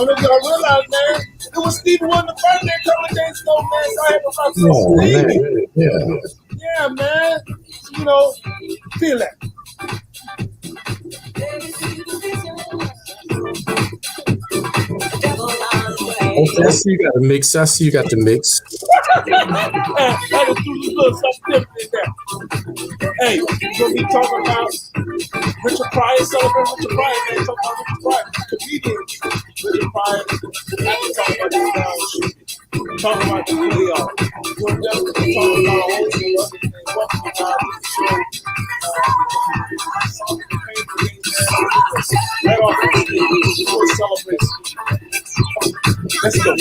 don't know if y'all realize, man. It was Stevie Wonder's birthday a couple of days ago, man. So I had to talk to Stevie. Yeah, man. You know, feel that. Okay, I see you got the mix. I see you got the mix. Hey, we're gonna be talking about Richard Pryor, celebrating Richard Pryor, man. Talking about Richard Pryor, comedian Richard Pryor. I can talk about this now. Talking about who they are. We're definitely talking about a whole thing other things. Welcome to the show. Right off the stage, we'll celebrate. Let's go.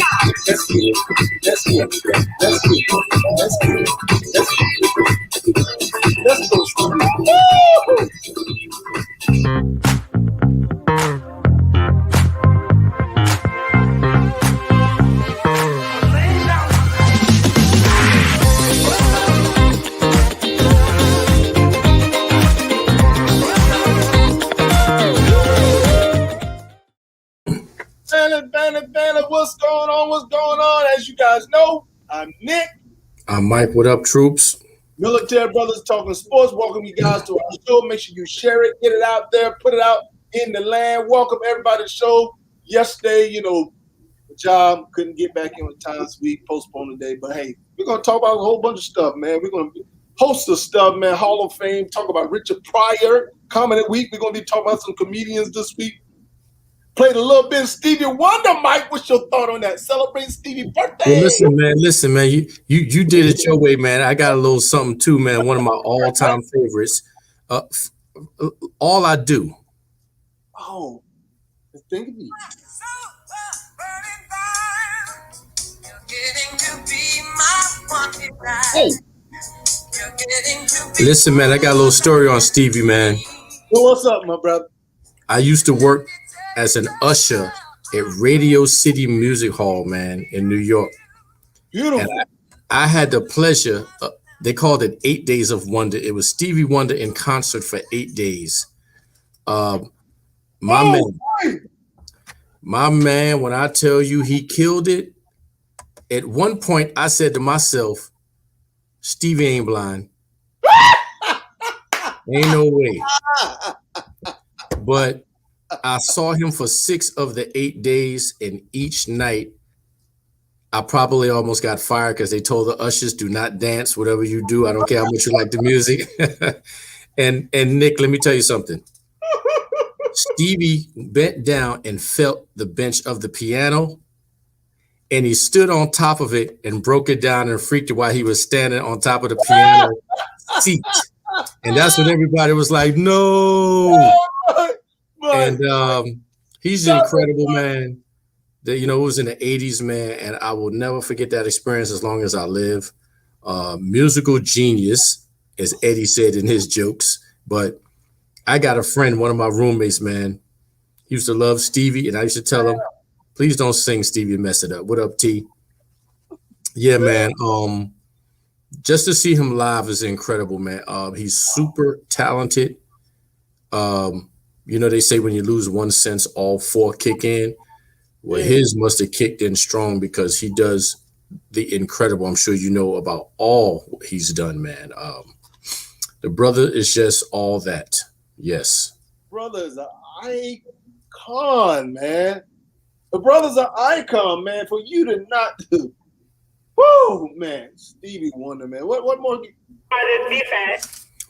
Let's get it. Let's get it. Let's get it. Let's get it. Let's get it. Let's go, Stevie. Banner, what's going on? What's going on? As you guys know, I'm Nick. I'm Mike. What up, troops? Military Brothers Talking Sports. Welcome you guys to our show. Make sure you share it, get it out there, put it out in the land. Welcome everybody to the show. Yesterday, you know, the job couldn't get back in time, so we postponed the day. But hey, we're gonna talk about a whole bunch of stuff, man. We're gonna host the stuff, man. Hall of Fame. Talk about Richard Pryor. Coming week, we're gonna be talking about some comedians this week. Played a little bit of Stevie Wonder, Mike. What's your thought on that? Celebrate Stevie's birthday. Well, listen, man. You did it your way, man. I got a little something too, man. One of my all-time favorites. All I Do. Oh, think of me. Hey. Listen, man. I got a little story on Stevie, man. Well, what's up, my brother? I used to work as an usher at Radio City Music Hall, man, in New York. Beautiful. And I had the pleasure, they called it 8 Days of Wonder. It was Stevie Wonder in concert for 8 days. My man, when I tell you he killed it, at one point I said to myself, Stevie ain't blind. Ain't no way. But I saw him for 6 of the 8 days, and each night I probably almost got fired because they told the ushers, do not dance, whatever you do. I don't care how much you like the music. and Nick, let me tell you something. Stevie bent down and felt the bench of the piano, and he stood on top of it and broke it down and freaked it while he was standing on top of the piano seat. And that's when everybody was like, no. And he's an incredible man. That, you know, it was in the 80s, man, and I will never forget that experience as long as I live. Musical genius, as Eddie said in his jokes. But I got a friend, one of my roommates, man. He used to love Stevie, and I used to tell him, please don't sing Stevie and mess it up. What up, T? Yeah, man. Just to see him live is incredible, man. He's super talented. You know, they say when you lose one sense, all 4 kick in. Well, his must have kicked in strong because he does the incredible. I'm sure you know about all he's done, man. The brother is just all that. Yes. Brother is an icon, man. The brother's an icon, man. For you to not do. Woo, man. Stevie Wonder, man. What more?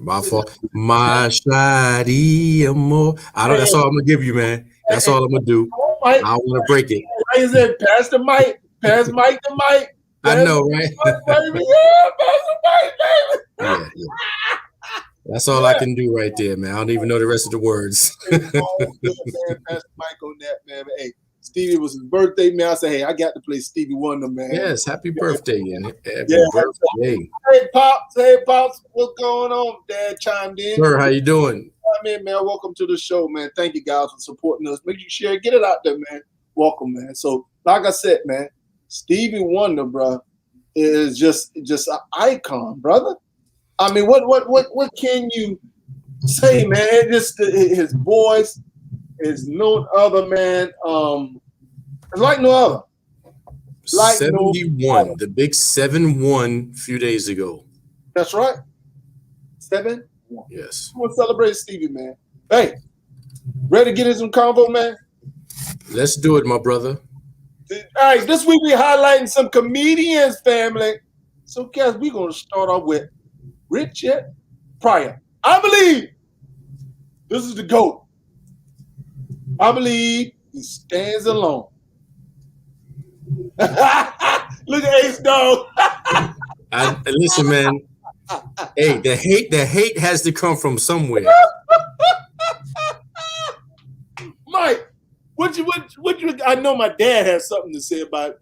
My fault. My shawty amor. That's all I'm gonna give you, man. That's all I'm gonna do. I don't want to break it. Why is it pass the mic? Pass Mike the mic. I know, right? Baby. Yeah, pass the mic, baby. Yeah. That's all I can do right there, man. I don't even know the rest of the words. It's all good, man. Pass the mic on that, man. But, hey, Stevie, was his birthday, man. I said, hey, I got to play Stevie Wonder, man. Yes, happy birthday, man. Happy birthday. Hey, Pops, what's going on? Dad chimed in. Sir, how you doing? I'm in, man. Welcome to the show, man. Thank you guys for supporting us. Make sure you share, get it out there, man. Welcome, man. So, like I said, man, Stevie Wonder, bro, is just an icon, brother. I mean, what can you say, man? Just his voice is no other, man. It's like no other. Like 71, the big 7-1 a few days ago. That's right. 7-1. Yes. We'll celebrate Stevie, man. Hey, ready to get in some convo, man? Let's do it, my brother. All right, this week we're highlighting some comedians, family. So, guys, we're going to start off with Richard Pryor. I believe this is the GOAT. I believe he stands alone. Look at Ace Dog. Listen, man. Hey, the hate has to come from somewhere. Mike, what you? I know my dad has something to say about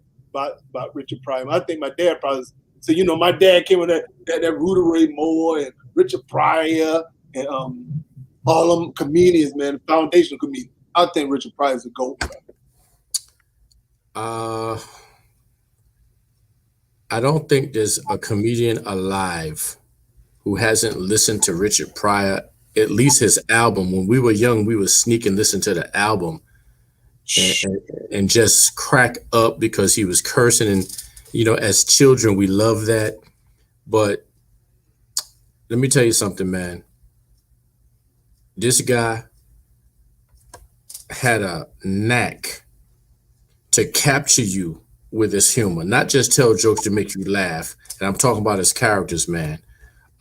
Richard Pryor. I think my dad probably said, my dad came with that Rudy Ray Moore and Richard Pryor and all them comedians, man, foundational comedians. I think Richard Pryor is a GOAT. I don't think there's a comedian alive who hasn't listened to Richard Pryor, at least his album. When we were young, we would sneak and listen to the album and just crack up because he was cursing. And, as children, we love that. But let me tell you something, man. This guy had a knack to capture you with his humor, not just tell jokes to make you laugh. And I'm talking about his characters, man.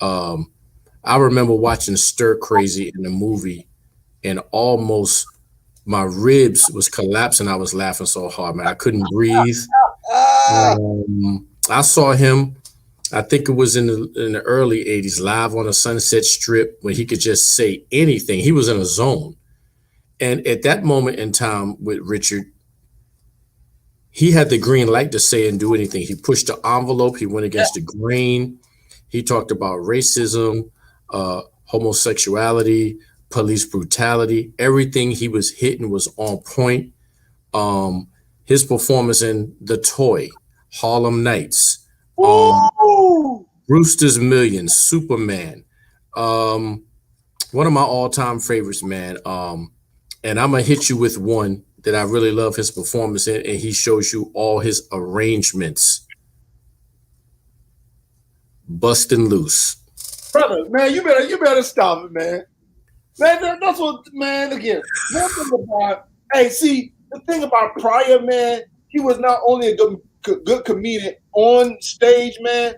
I remember watching Stir Crazy in the movie and almost my ribs was collapsing. I was laughing so hard, man. I couldn't breathe. I saw him, I think it was in the early 80s, live on a Sunset Strip when he could just say anything. He was in a zone. And at that moment in time with Richard, he had the green light to say and do anything. He pushed the envelope. He went against the grain. He talked about racism, homosexuality, police brutality. Everything he was hitting was on point. His performance in The Toy, Harlem Nights, Brewster's Millions, Superman. One of my all-time favorites, man. And I'm going to hit you with one that I really love his performance in, and he shows you all his arrangements. Bustin' Loose. Brother, man, you better stop it, man. Man, that's what, man, again. Hey, see, the thing about Pryor, man, he was not only a good comedian on stage, man,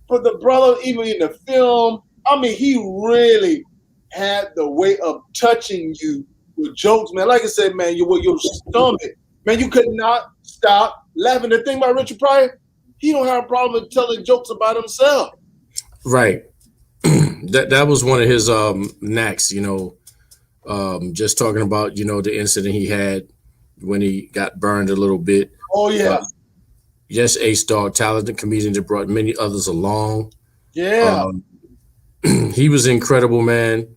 but the brother, even in the film, I mean, he really had the way of touching you with jokes, man. Like I said, man, your stomach, man, you could not stop laughing. The thing about Richard Pryor, he don't have a problem with telling jokes about himself. Right. That was one of his knacks, just talking about, the incident he had when he got burned a little bit. Oh, yeah. Yes, Ace Dog, talented comedian that brought many others along. Yeah. He was incredible, man.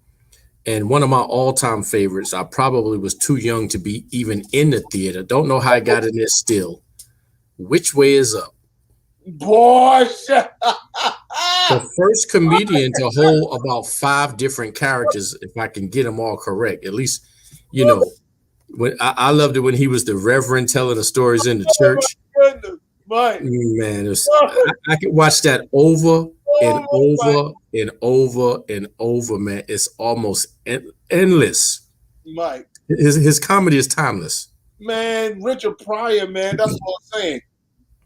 And one of my all-time favorites, I probably was too young to be even in the theater. Don't know how I got in there still. Which Way Is Up? Boy, the first comedian to hold about 5 different characters, if I can get them all correct. At least, when I loved it when he was the reverend telling the stories in the church. Man, I could watch that over and over and over and over, man. It's almost endless. Mike, his comedy is timeless. Man, Richard Pryor, man, that's what I'm saying.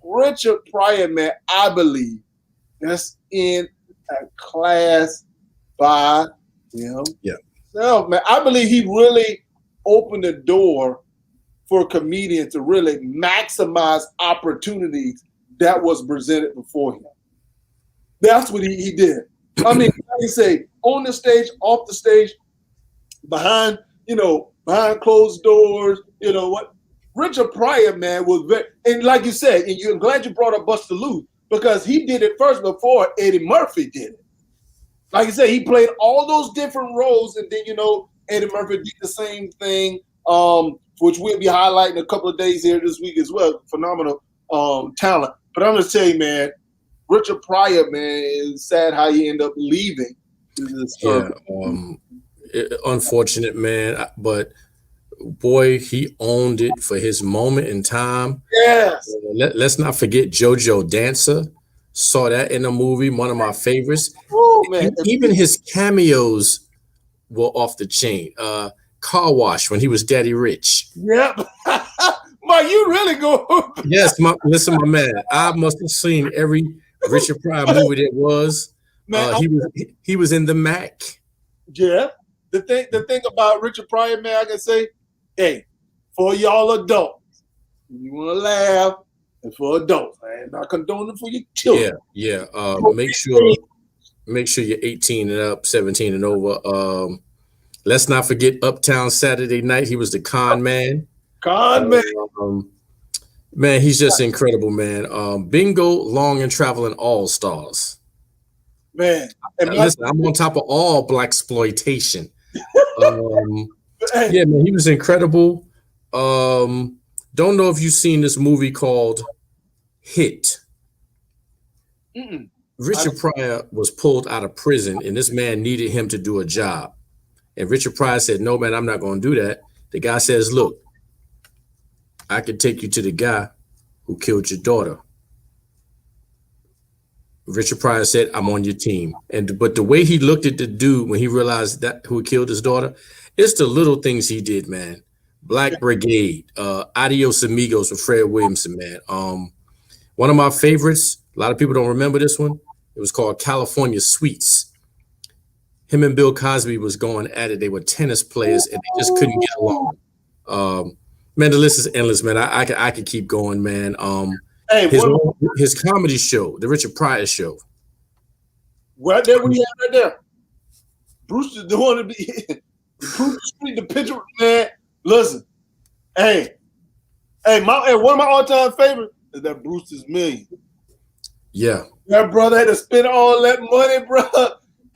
Richard Pryor, man, I believe that's in a class by him. Yeah. So, man, I believe he really opened the door for comedians to really maximize opportunities that was presented before him. That's what he did. I mean, like you say, on the stage, off the stage, behind closed doors, what? Richard Pryor, man, was very, and like you said, and I'm glad you brought up Buster Loose because he did it first before Eddie Murphy did it. Like I said, he played all those different roles, and then Eddie Murphy did the same thing, which we'll be highlighting a couple of days here this week as well. Phenomenal talent. But I'm gonna tell you, man, Richard Pryor, man, it's sad how he ended up leaving. Yeah, unfortunate, man, but boy, he owned it for his moment in time. Yes. Let's not forget JoJo Dancer. Saw that in the movie, one of my favorites. Oh man, Even his cameos were off the chain. Car Wash when he was Daddy Rich. Yep. Mark, you really go. Yes, listen, my man. I must have seen every Richard Pryor movie there was. Man, he was in the Mac. Yeah. The thing about Richard Pryor, man, I can say, hey, for y'all adults, you want to laugh, and for adults, man, not condoning for your children. Yeah. Make sure you're 18 and up, 17 and over. Let's not forget Uptown Saturday Night. He was the con man. Man, he's just incredible, man. Bingo, Long and Traveling All Stars. Man, listen, I'm on top of all blaxploitation. Yeah, man, he was incredible. Don't know if you've seen this movie called Hit. Richard Pryor was pulled out of prison, and this man needed him to do a job. And Richard Pryor said, "No, man, I'm not going to do that." The guy says, "Look, I could take you to the guy who killed your daughter." Richard Pryor said, "I'm on your team." But the way he looked at the dude when he realized that who killed his daughter, it's the little things he did, man. Black Brigade, Adios Amigos with Fred Williamson, man. One of my favorites, a lot of people don't remember this one. It was called California Suites. Him and Bill Cosby was going at it. They were tennis players and they just couldn't get along. Man, the list is endless, man. I could keep going, man. His comedy show, the Richard Pryor Show. Right there, we have right there. Bruce is doing to be Bruce the picture, man. Listen, hey, one of my all-time favorites is that Brewster's Million. Yeah, that brother had to spend all that money, bro.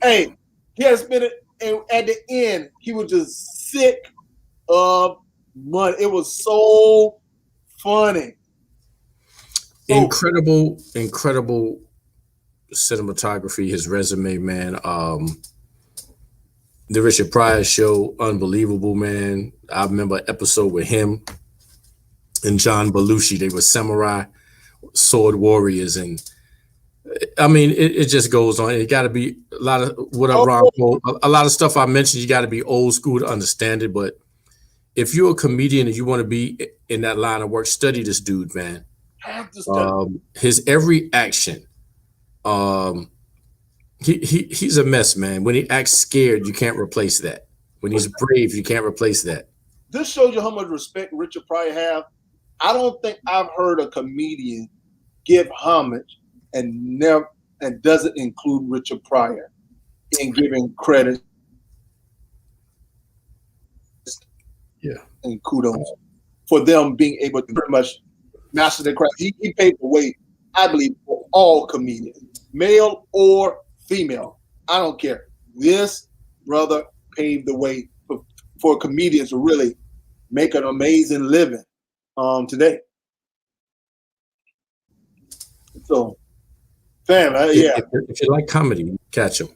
Hey, he had to spend it, and at the end, he was just sick of money. It was so funny. Incredible cinematography, his resume, man. The Richard Pryor Show, unbelievable, man. I remember an episode with him and John Belushi. They were samurai sword warriors, and I mean, it just goes on. It got to be a lot of a lot of stuff I mentioned. You got to be old school to understand it. But if you're a comedian and you want to be in that line of work, study this dude, man. His every action, he's a mess, man. When he acts scared, you can't replace that. When he's brave, you can't replace that. This shows you how much respect Richard Pryor have. I don't think I've heard a comedian give homage and doesn't include Richard Pryor in giving credit. Yeah, and kudos for them being able to pretty much master their craft. He paved the way, I believe, for all comedians, male or female. I don't care. This brother paved the way for comedians to really make an amazing living today. So, fam, yeah. If you like comedy, catch him.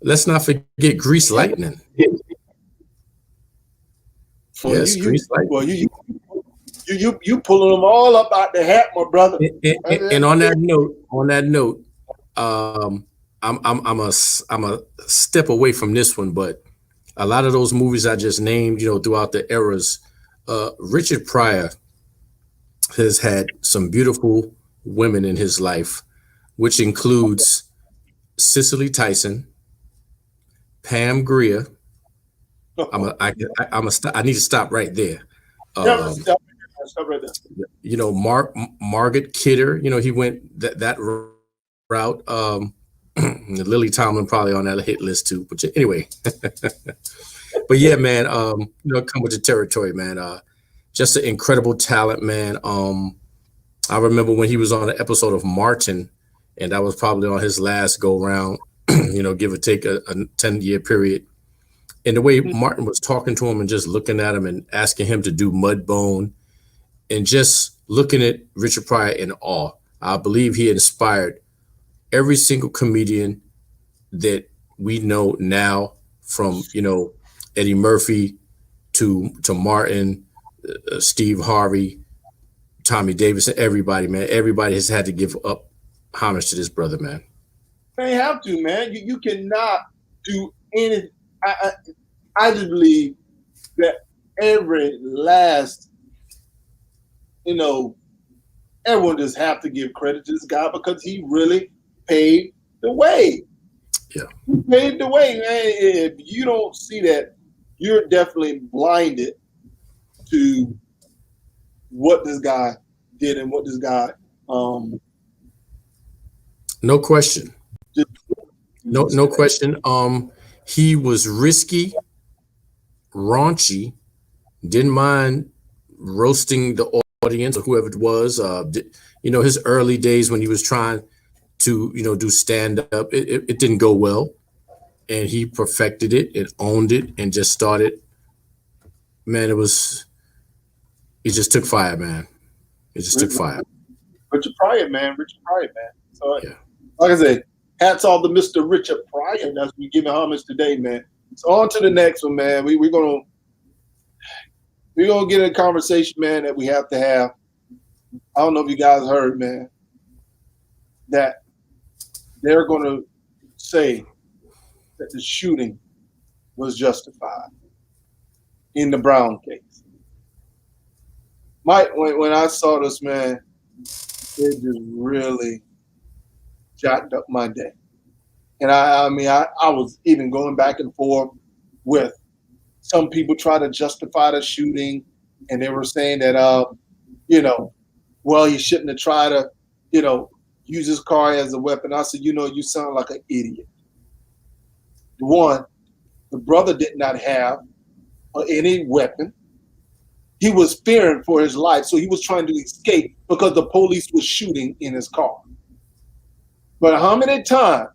Let's not forget Grease Lightning. Yes, Grease Lightning. Well, you pulling them all up out the hat, my brother. And on that note, I'm a step away from this one, but a lot of those movies I just named, throughout the eras, Richard Pryor has had some beautiful women in his life, which includes Cicely Tyson, Pam Grier. I need to stop right there. Stop right there. Margaret Kidder. He went that route. Lily Tomlin probably on that hit list too. But anyway, but yeah, man. Come with the territory, man. Just an incredible talent, man. I remember when he was on an episode of Martin, and that was probably on his last go round. Give or take a 10-year period. And the way Martin was talking to him and just looking at him and asking him to do Mudbone, and just looking at Richard Pryor in awe. I believe he inspired every single comedian that we know now, from Eddie Murphy to Martin, Steve Harvey, Tommy Davis, everybody, man. Everybody has had to give up homage to this brother, man. They have to, man. You cannot do anything. I just believe that every last, everyone just have to give credit to this guy because he really paved the way. Yeah. He paved the way, man. If you don't see that, you're definitely blinded to what this guy did and what this guy no question. No question. He was risky, raunchy, didn't mind roasting the audience or whoever it was. His early days when he was trying to, do stand up, it didn't go well. And he perfected it and owned it and just started. Man, it just took fire, man. It just took fire. Richard Pryor, man. So, yeah. Like I said, hats off to Mr. Richard Pryor. That's we giving homage today, man. So on to the next one, man. We're gonna get a conversation, man, that we have to have. I don't know if you guys heard, man, that they're gonna say that the shooting was justified in the Brown case. Mike, when I saw this, man, it just really jacked up my day. And I was even going back and forth with some people try to justify the shooting, and they were saying that, well, he shouldn't have tried to, use his car as a weapon. I said, you sound like an idiot. One, the brother did not have any weapon. He was fearing for his life, so he was trying to escape because the police was shooting in his car. But how many times?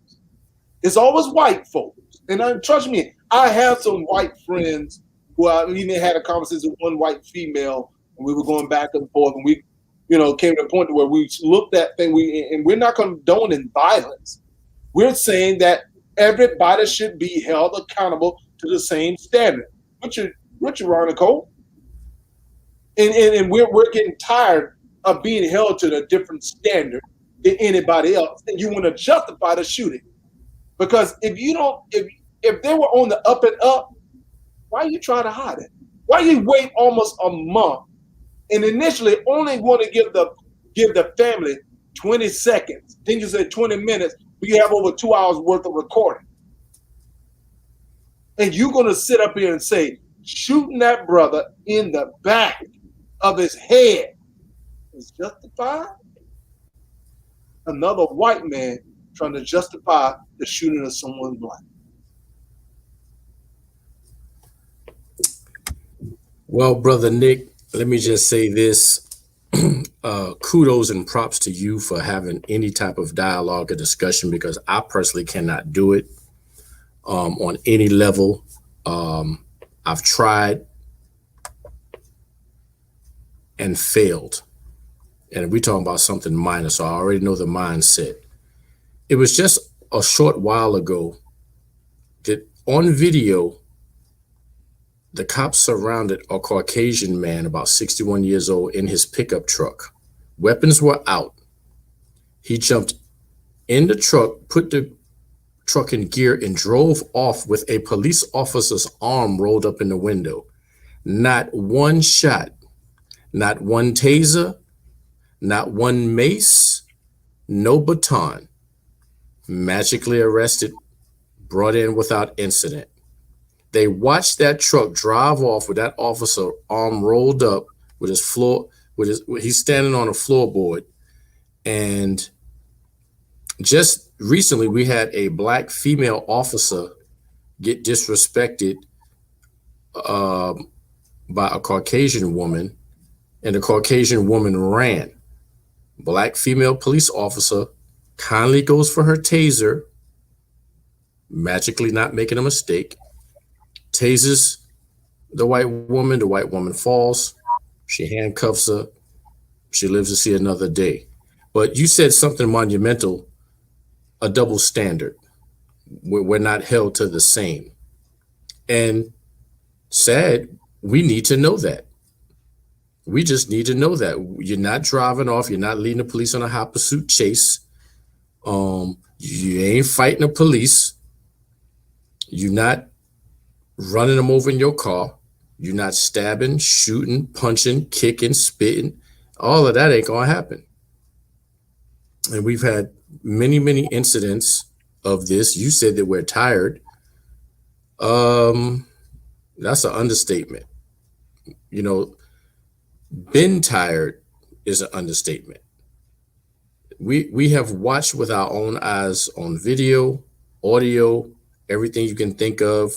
It's always white folks. And trust me, I have some white friends who I even had a conversation with one white female, and we were going back and forth, and we, came to a point where we looked at things, and we're not condoning violence. We're saying that everybody should be held accountable to the same standard. Richard Nicole. And we're getting tired of being held to a different standard than anybody else, and you want to justify the shooting. Because if they were on the up and up, why are you trying to hide it? Why you wait almost a month and initially only want to give the family 20 seconds? Then you say 20 minutes, but you have over 2 hours worth of recording. And you're going to sit up here and say, shooting that brother in the back of his head is justified? Another white man trying to justify the shooting of someone's life. Well, Brother Nick, let me just say this. Kudos and props to you for having any type of dialogue or discussion, because I personally cannot do it on any level. I've tried and failed. And we're talking about something minor, so I already know the mindset. It was just a short while ago that on video, the cops surrounded a Caucasian man, about 61 years old, in his pickup truck. Weapons were out. He jumped in the truck, put the truck in gear, and drove off with a police officer's arm rolled up in the window. Not one shot, not one taser, not one mace, no baton. Magically arrested, brought in without incident. They watched that truck drive off with that officer arm rolled up with he's standing on a floorboard. And just recently we had a black female officer get disrespected by a Caucasian woman, and the Caucasian woman ran. Black female police officer kindly goes for her taser, magically not making a mistake, tases the white woman falls, she handcuffs her, she lives to see another day. But you said something monumental, a double standard. We're not held to the same. And sad, We need to know that. We just need to know that you're not driving off. You're not leading the police on a hot pursuit chase. You ain't fighting the police. You're not running them over in your car. You're not stabbing, shooting, punching, kicking, spitting. All of that ain't gonna happen. And we've had many, many incidents of this. You said that we're tired. That's an understatement. You know, been tired is an understatement. We have watched with our own eyes on video, audio, everything you can think of.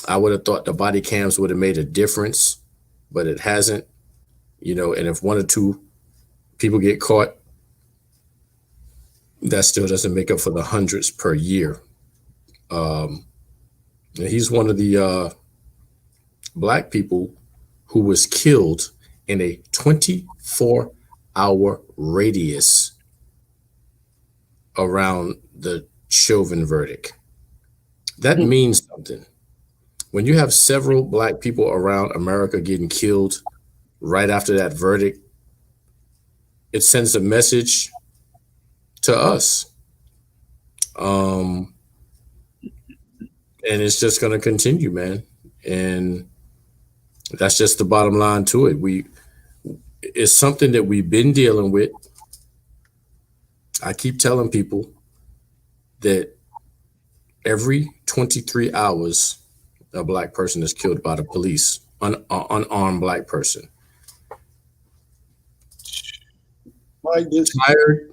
I would have thought the body cams would have made a difference, but it hasn't. You know, and if one or two people get caught, that still doesn't make up for the hundreds per year. He's one of the Black people who was killed in a 24-hour radius around the Chauvin verdict. That means something. When you have several Black people around America getting killed right after that verdict, it sends a message to us. And it's just going to continue, man. And that's just the bottom line to it. It's something that we've been dealing with. I keep telling people that every 23 hours, a Black person is killed by the police, an unarmed Black person. Tired.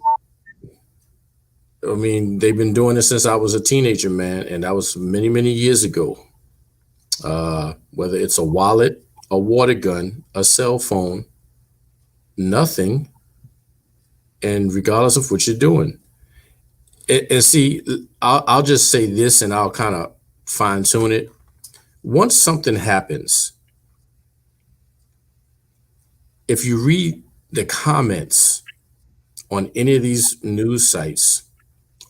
I mean, they've been doing this since I was a teenager, man, and that was many, many years ago. Whether it's a wallet, a water gun, a cell phone, nothing, and regardless of what you're doing. And see, I'll just say this, and I'll kind of fine tune it. Once something happens, if you read the comments on any of these news sites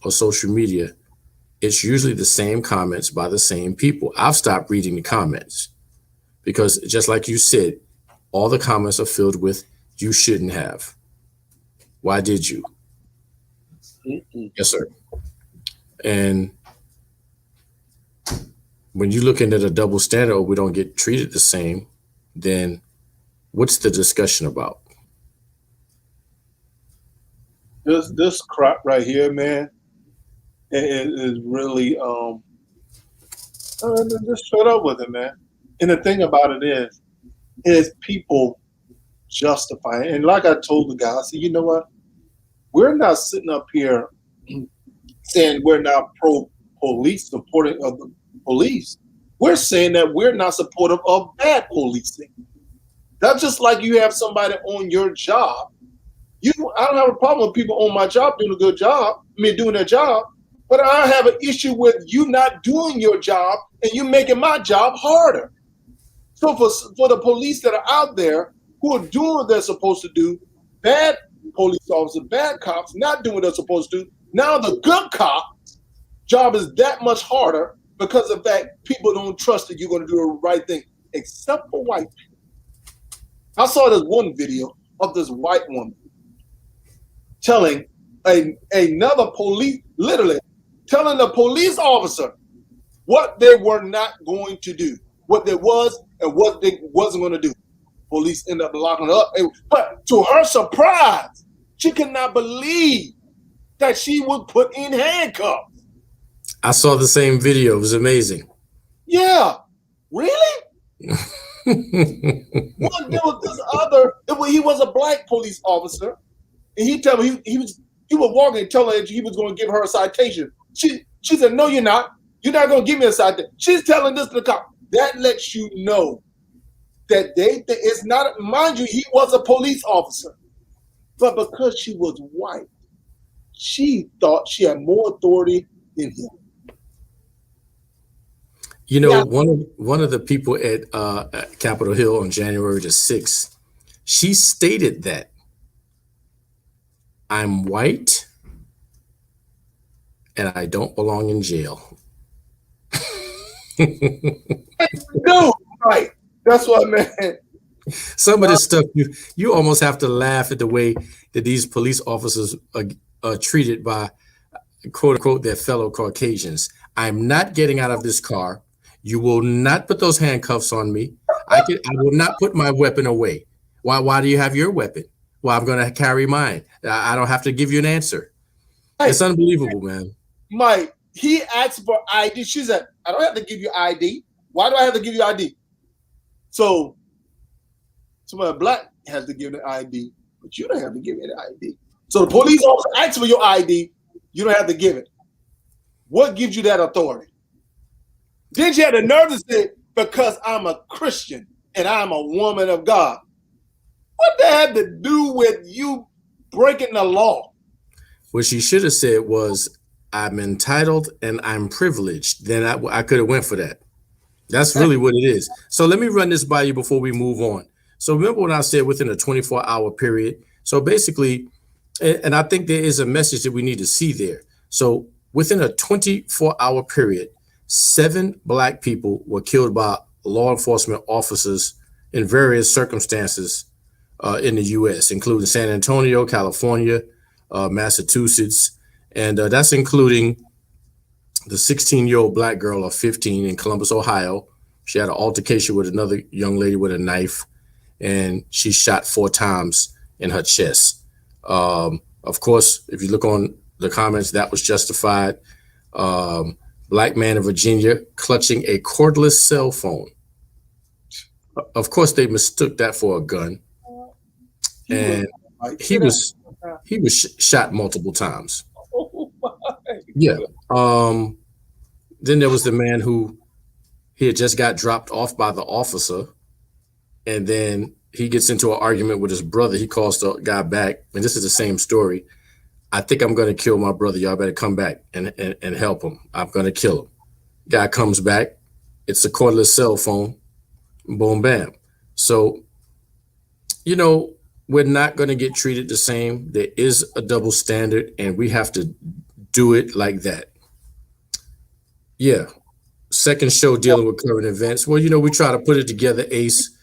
or social media, it's usually the same comments by the same people. I've stopped reading the comments because, just like you said, all the comments are filled with "you shouldn't have." Why did you? Yes, sir. And when you're looking at a double standard, or we don't get treated the same, then what's the discussion about? This crap right here, man, it is really just shut up with it, man. And the thing about it is people justify it. And like I told the guy, I said, you know what? We're not sitting up here saying we're not pro-police, supporting of the police. We're saying that we're not supportive of bad policing. That's just like you have somebody on your job. I don't have a problem with people on my job doing a good job, doing their job, but I have an issue with you not doing your job and you making my job harder. So for the police that are out there who are doing what they're supposed to do, bad police officers, bad cops not doing what they're supposed to do, now the good cop job is that much harder because of that people don't trust that you're going to do the right thing, except for white people. I saw this one video of this white woman telling another police, literally telling the police officer what they were not going to do, what they was and what they wasn't going to do. Police end up locking her up. But to her surprise, she could not believe that she was put in handcuffs. I saw the same video. It was amazing. Yeah. Really? There was this other, he was a Black police officer. And he told me he was walking and telling her he was going to give her a citation. She said, "No, you're not. You're not going to give me a citation." She's telling this to the cop. That lets you know that it's not. Mind you, he was a police officer, but because she was white, she thought she had more authority than him. You know, one of the people at Capitol Hill on January the 6th, she stated that I'm white and I don't belong in jail. No, right. That's what, man. Some of this stuff you almost have to laugh at the way that these police officers are treated by quote unquote their fellow Caucasians. I'm not getting out of this car. You will not put those handcuffs on me. I will not put my weapon away. Why do you have your weapon? Well, I'm going to carry mine. I don't have to give you an answer. Hey, it's unbelievable, man. Mike, he asked for ID. She said, I don't have to give you ID. Why do I have to give you ID? So somebody black has to give the ID, but you don't have to give me the ID. So the police officer asks for your ID. You don't have to give it. What gives you that authority? Did you have the nerve to say, because I'm a Christian and I'm a woman of God? What that had to do with you breaking the law? What she should have said was, I'm entitled and I'm privileged. Then I could have went for that. That's really what it is. So let me run this by you before we move on. So remember when I said within a 24-hour period? So basically, and I think there is a message that we need to see there. So within a 24-hour period, 7 black people were killed by law enforcement officers in various circumstances in the U.S., including San Antonio, California, Massachusetts, and that's including the 16-year-old black girl of 15 in Columbus, Ohio. She had an altercation with another young lady with a knife, and she shot 4 times in her chest. Of course, if you look on the comments, that was justified. Black man in Virginia clutching a cordless cell phone. Of course, they mistook that for a gun. And he was shot multiple times. Yeah. Then there was the man who he had just got dropped off by the officer, and then he gets into an argument with his brother. He calls the guy back, and this is the same story. I think I'm going to kill my brother. Y'all better come back and help him. I'm going to kill him. Guy comes back. It's a cordless cell phone. Boom, bam. So, you know, we're not going to get treated the same. There is a double standard, and we have to do it like that. Yeah. Second show dealing with current events. Well, you know, we try to put it together, Ace.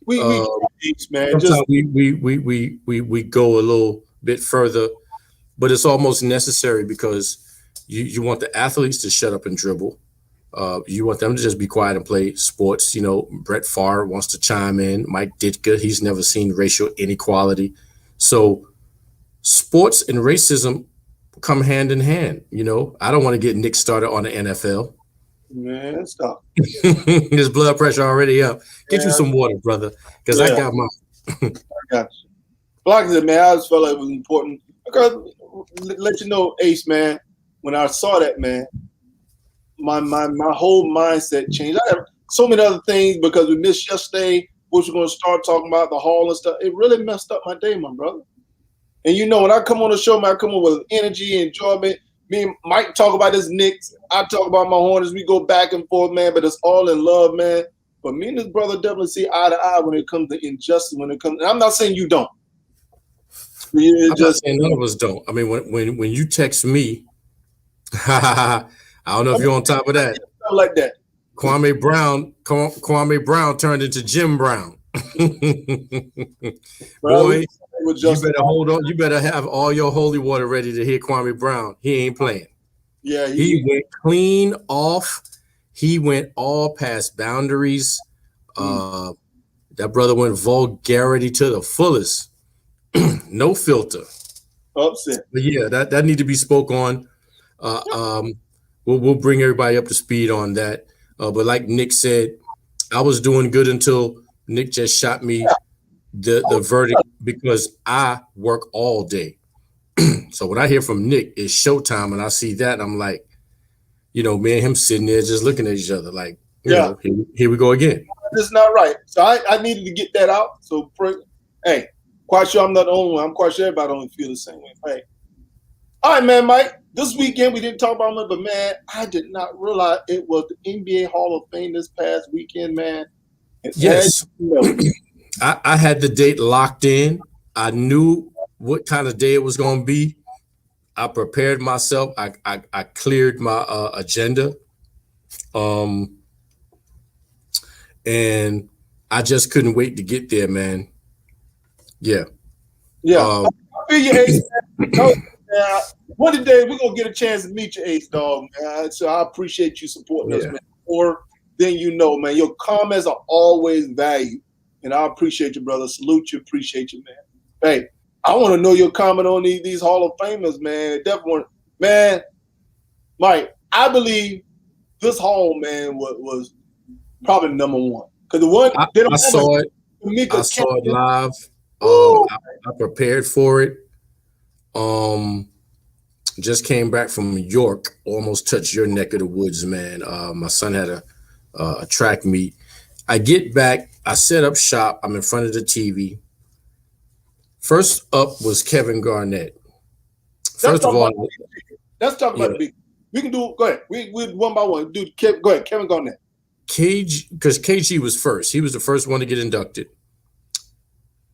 We Ace, man. Sometimes we go a little bit further, but it's almost necessary because you want the athletes to shut up and dribble. You want them to just be quiet and play sports. You know, Brett Favre wants to chime in. Mike Ditka, he's never seen racial inequality. So sports and racism come hand in hand. You know, I don't want to get Nick started on the NFL. Man, stop. His blood pressure already up. Get you some water, brother, because I got mine. I got you. Like I said, man, I just felt like it was important. Because let you know, Ace, man, when I saw that, man, my whole mindset changed. I have so many other things because we missed yesterday, which we're going to start talking about the hall and stuff. It really messed up my day, my brother. And you know, when I come on the show, man, I come on with energy and enjoyment. Me and Mike talk about his Knicks. I talk about my Hornets. We go back and forth, man, but it's all in love, man. But me and his brother definitely see eye to eye when it comes to injustice. When it comes, and I'm not saying you don't. I'm not saying none of us don't. I mean, when you text me, I don't know if you're on top of that. Like that. Kwame Brown turned into Jim Brown. Boy, you better hold on. You better have all your holy water ready to hit Kwame Brown. He ain't playing. Yeah, he went clean off. He went all past boundaries. That brother went vulgarity to the fullest. No filter. Upset. But yeah, that need to be spoke on. We'll bring everybody up to speed on that. But like Nick said, I was doing good until Nick just shot me the verdict because I work all day. So when I hear from Nick, it's showtime, and I see that, I'm like, you know, me and him sitting there just looking at each other like, you know, here we go again. This is not right. So I needed to get that out. So, hey, quite sure I'm not the only one. I'm quite sure everybody don't feel the same way. Hey. All right, man, Mike. This weekend, we didn't talk about it, but, man, I did not realize it was the NBA Hall of Fame this past weekend, man. And yes. I had the date locked in. I knew what kind of day it was going to be. I prepared myself. I cleared my agenda. And I just couldn't wait to get there, man. Yeah. Yeah. I feel you, Ace. One of the days we're gonna get a chance to meet you, Ace, dog, man. So I appreciate you supporting us, man. More than you know, man. Your comments are always valued, and I appreciate you, brother. Salute you, appreciate you, man. Hey, I want to know your comment on these Hall of Famers, man. Definitely, man. Mike, I believe this Hall, man, was probably number one because the one I saw it. I saw it live. I prepared for it. Just came back from York, almost touched your neck of the woods, man. My son had a track meet. I get back, I set up shop. I'm in front of the TV. First up was Kevin Garnett. First of all, let's talk about the big. We can do. Go ahead. We one by one. Go ahead, Kevin Garnett. Because KG was first. He was the first one to get inducted.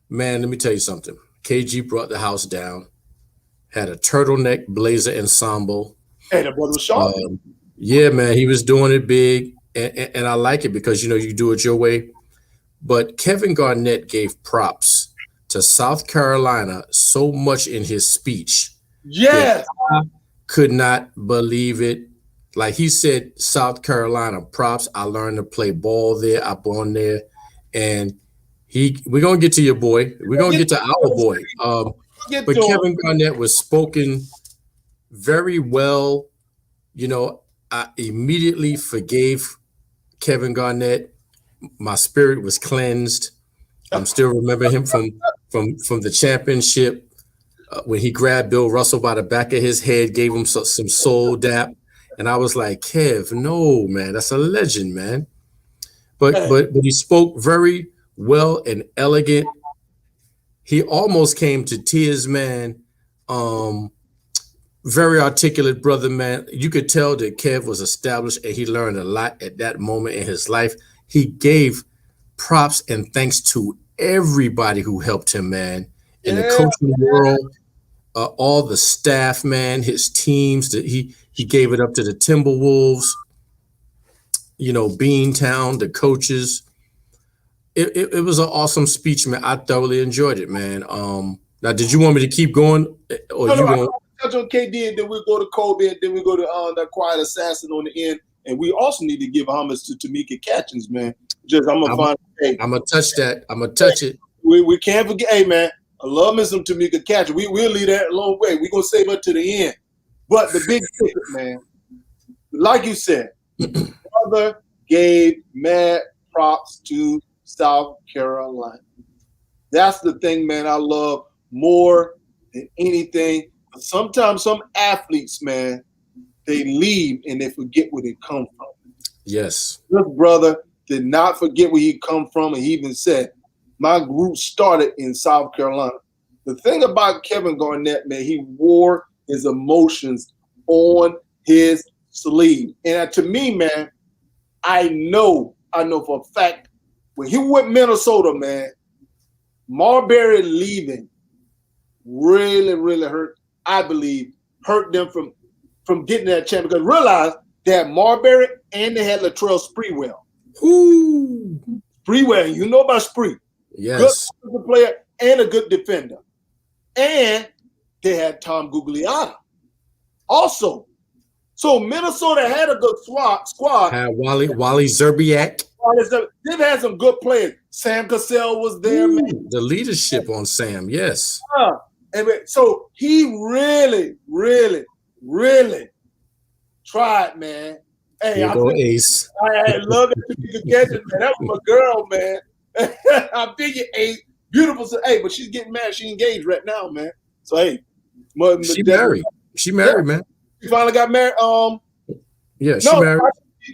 Man, let me tell you something. KG brought the house down. Had a turtleneck blazer ensemble. Hey, that brother was sharp. Yeah, man, he was doing it big, and I like it because you do it your way. But Kevin Garnett gave props to South Carolina so much in his speech. Yes, I could not believe it. Like he said, South Carolina props. I learned to play ball there, up on there, and we're gonna get to your boy. We're gonna get to our boy. But Kevin Garnett was spoken very well. I immediately forgave Kevin Garnett. My spirit was cleansed. I'm still remember him from the championship when he grabbed Bill Russell by the back of his head, gave him some soul dap, and I was like, Kev, no, man, that's a legend, man. But he spoke very well and elegant. He almost came to tears, man. Very articulate brother, man. You could tell that Kev was established and he learned a lot at that moment in his life. He gave props and thanks to everybody who helped him, man. In the coaching world, all the staff, man, his teams. That he gave it up to the Timberwolves, Beantown, the coaches. It was an awesome speech, man. I thoroughly enjoyed it, man. Now, did you want me to keep going, or no, you want? Touch on KD, and then we go to Kobe, and then we go to that Quiet Assassin on the end, and we also need to give homage to Tamika Catchings, man. I'm gonna touch that. I'm gonna touch it. We can't forget, hey, man. I love me some Tamika Catchings. We'll leave that a long way. We're gonna save her to the end. But the big ticket, man, like you said, brother gave mad props to South Carolina. That's the thing, man, I love more than anything. But sometimes some athletes, man, they leave and they forget where they come from. Yes. This brother did not forget where he come from, and he even said, my group started in South Carolina. The thing about Kevin Garnett, man, he wore his emotions on his sleeve. And to me, man, I know for a fact, when he went Minnesota, man, Marbury leaving really, really hurt, I believe, hurt them from getting that champion. Because realize they had Marbury and they had Latrell Sprewell. Ooh. Sprewell, you know about Spree. Yes. Good player and a good defender. And they had Tom Gugliotta also. So Minnesota had a good squad. Had Wally Zerbiak. They've had some good players. Sam Cassell was there, man. The leadership on Sam, yes. So he really, really, really tried, man. Hey, Ace. I love it to be together, man. That was my girl, man. I figure Ace, beautiful. Hey, but she's getting married. She engaged right now, man. So hey, She married, man. She finally got married. Yeah, she married.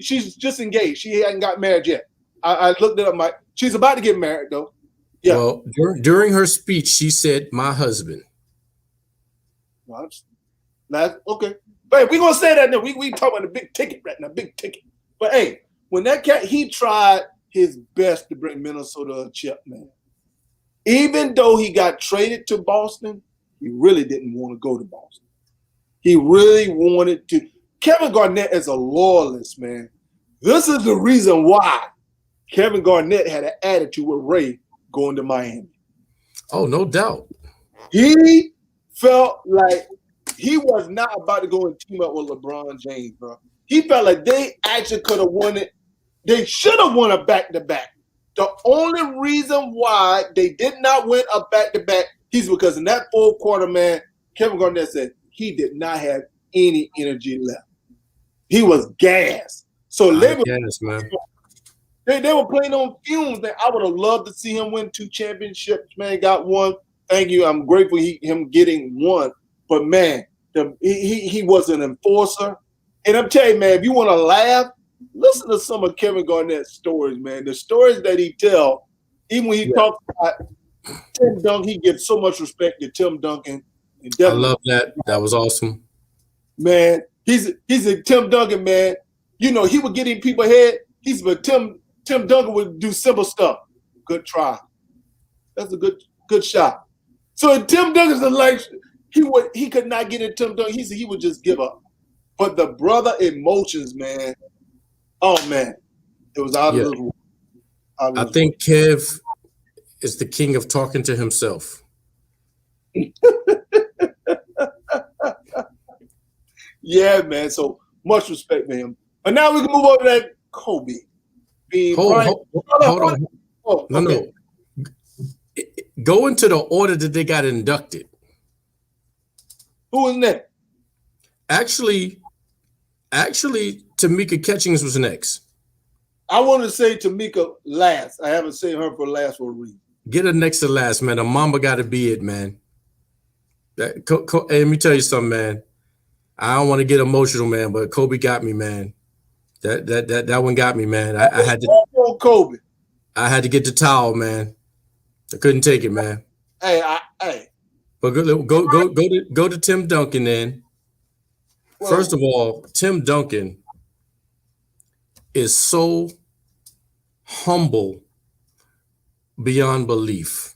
She's just engaged. She hadn't got married yet. I looked it up. She's about to get married though. Yeah. Well, during her speech, she said, "My husband." Okay. But we're gonna say that now. We talking about the big ticket right now, big ticket. But hey, when that cat, he tried his best to bring Minnesota a chip, man. Even though he got traded to Boston, he really didn't want to go to Boston. He really wanted to. Kevin Garnett is a loyalist, man. This is the reason why Kevin Garnett had an attitude with Ray going to Miami. Oh, no doubt. He felt like he was not about to go and team up with LeBron James, bro. He felt like they actually could have won it. They should have won a back-to-back. The only reason why they did not win a back-to-back is because in that fourth quarter, man, Kevin Garnett said he did not have any energy left. He was gassed. So they were playing on fumes, man. I would have loved to see him win 2 championships, man. Got one. Thank you. I'm grateful him getting one. But, man, he was an enforcer. And I'm telling you, man, if you want to laugh, listen to some of Kevin Garnett's stories, man. The stories that he tells, even when he talks about Tim Duncan, he gives so much respect to Tim Duncan. I love that. That was awesome. Man, he's a Tim Duncan, man. You know, he would get in people's head. But Tim Duncan would do simple stuff. Good try. That's a good shot. So Tim Duncan's like he could not get in Tim Duncan. He said he would just give up. But the brother emotions, man. Oh man, it was out of this world. I think Kev is the king of talking to himself. Yeah, man. So much respect for him. But now we can move on to that Kobe. Hold on. No. Go into the order that they got inducted. Who was next? Actually, Tamika Catchings was next. I want to say Tamika last. I haven't seen her for last for a reason. Get her next to last, man. The mama got to be it, man. Hey, let me tell you something, man. I don't want to get emotional, man, but Kobe got me, man. That one got me, man. I had to. Kobe. I had to get the towel, man. I couldn't take it, man. Hey. But go to Tim Duncan then. Well, first of all, Tim Duncan is so humble beyond belief.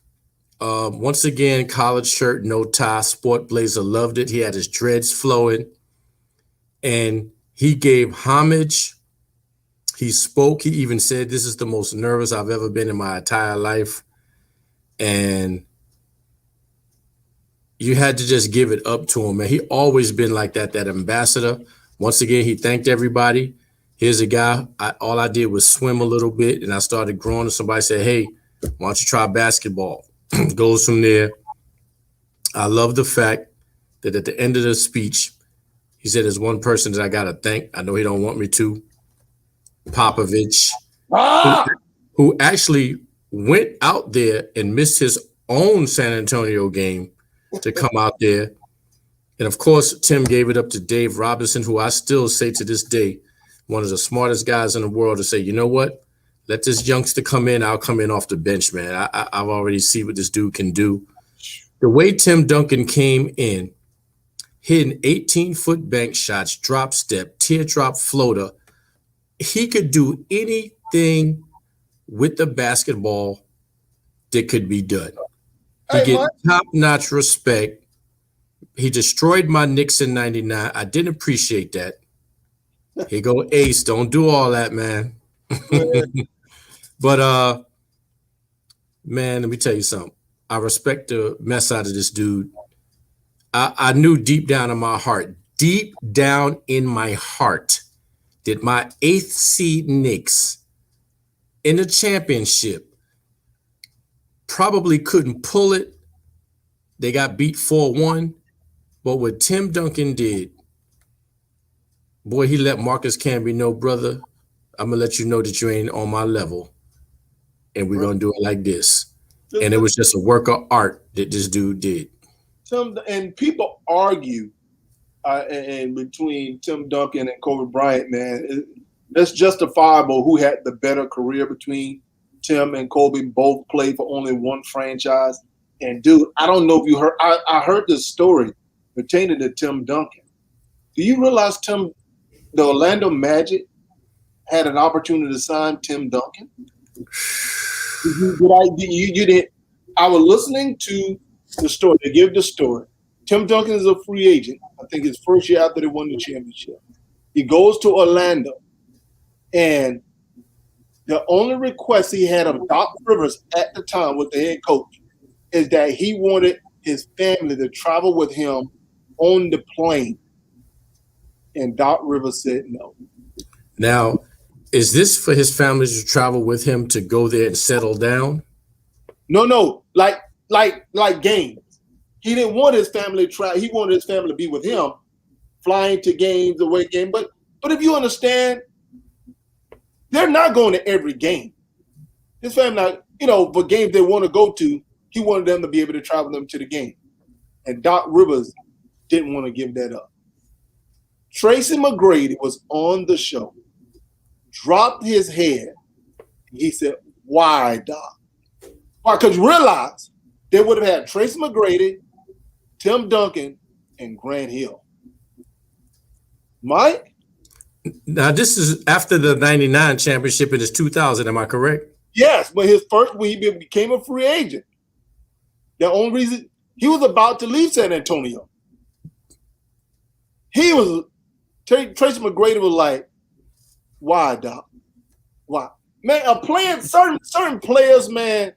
Once again, collared shirt, no tie, sport blazer, loved it. He had his dreads flowing, and he gave homage. He spoke. He even said, "This is the most nervous I've ever been in my entire life," and you had to just give it up to him, man. He always been like that ambassador. Once again, he thanked everybody. Here's a guy. All I did was swim a little bit, and I started growing. And somebody said, "Hey, why don't you try basketball?" Goes from there. I love the fact that at the end of the speech, he said, "There's one person that I gotta thank. I know he don't want me to. Popovich, who actually went out there and missed his own San Antonio game to come out there." And of course, Tim gave it up to Dave Robertson, who I still say to this day, one of the smartest guys in the world, to say, you know what? Let this youngster come in. I'll come in off the bench, man. I've already seen what this dude can do. The way Tim Duncan came in, hitting 18-foot bank shots, drop step, teardrop floater, he could do anything with the basketball that could be done. He get top-notch respect. He destroyed my Knicks in 99. I didn't appreciate that. Here go Ace. Don't do all that, man. But, man, let me tell you something. I respect the mess out of this dude. I knew deep down in my heart, that my 8th seed Knicks in the championship probably couldn't pull it. They got beat 4-1. But what Tim Duncan did, boy, he let Marcus Camby know, brother, I'm going to let you know that you ain't on my level. And we're going to do it like this. And it was just a work of art that this dude did. And people argue and between Tim Duncan and Kobe Bryant, man. That's justifiable who had the better career between Tim and Kobe. Both played for only one franchise. And, dude, I don't know if you heard – I heard this story pertaining to Tim Duncan. Do you realize the Orlando Magic had an opportunity to sign Tim Duncan? You didn't. I was listening to the story. They give the story. Tim Duncan is a free agent. I think his first year after they won the championship. He goes to Orlando, and The only request he had of Doc Rivers at the time with the head coach is that he wanted his family to travel with him on the plane. And Doc Rivers said no. Now, is this for his family to travel with him to go there and settle down? No, like games. He didn't want his family to travel. He wanted his family to be with him, flying to games, away game. But if you understand, they're not going to every game. His family, for games they want to go to, he wanted them to be able to travel them to the game. And Doc Rivers didn't want to give that up. Tracy McGrady was on the show, dropped his head. He said, "Why, Doc? Why?" Because realize they would have had Tracy McGrady, Tim Duncan, and Grant Hill. Mike? Now, this is after the 99 championship. It is 2000. Am I correct? Yes, but his first when he became a free agent. The only reason he was about to leave San Antonio. Tracy McGrady was like, "Why, Doc? Why?" Man, certain players, man,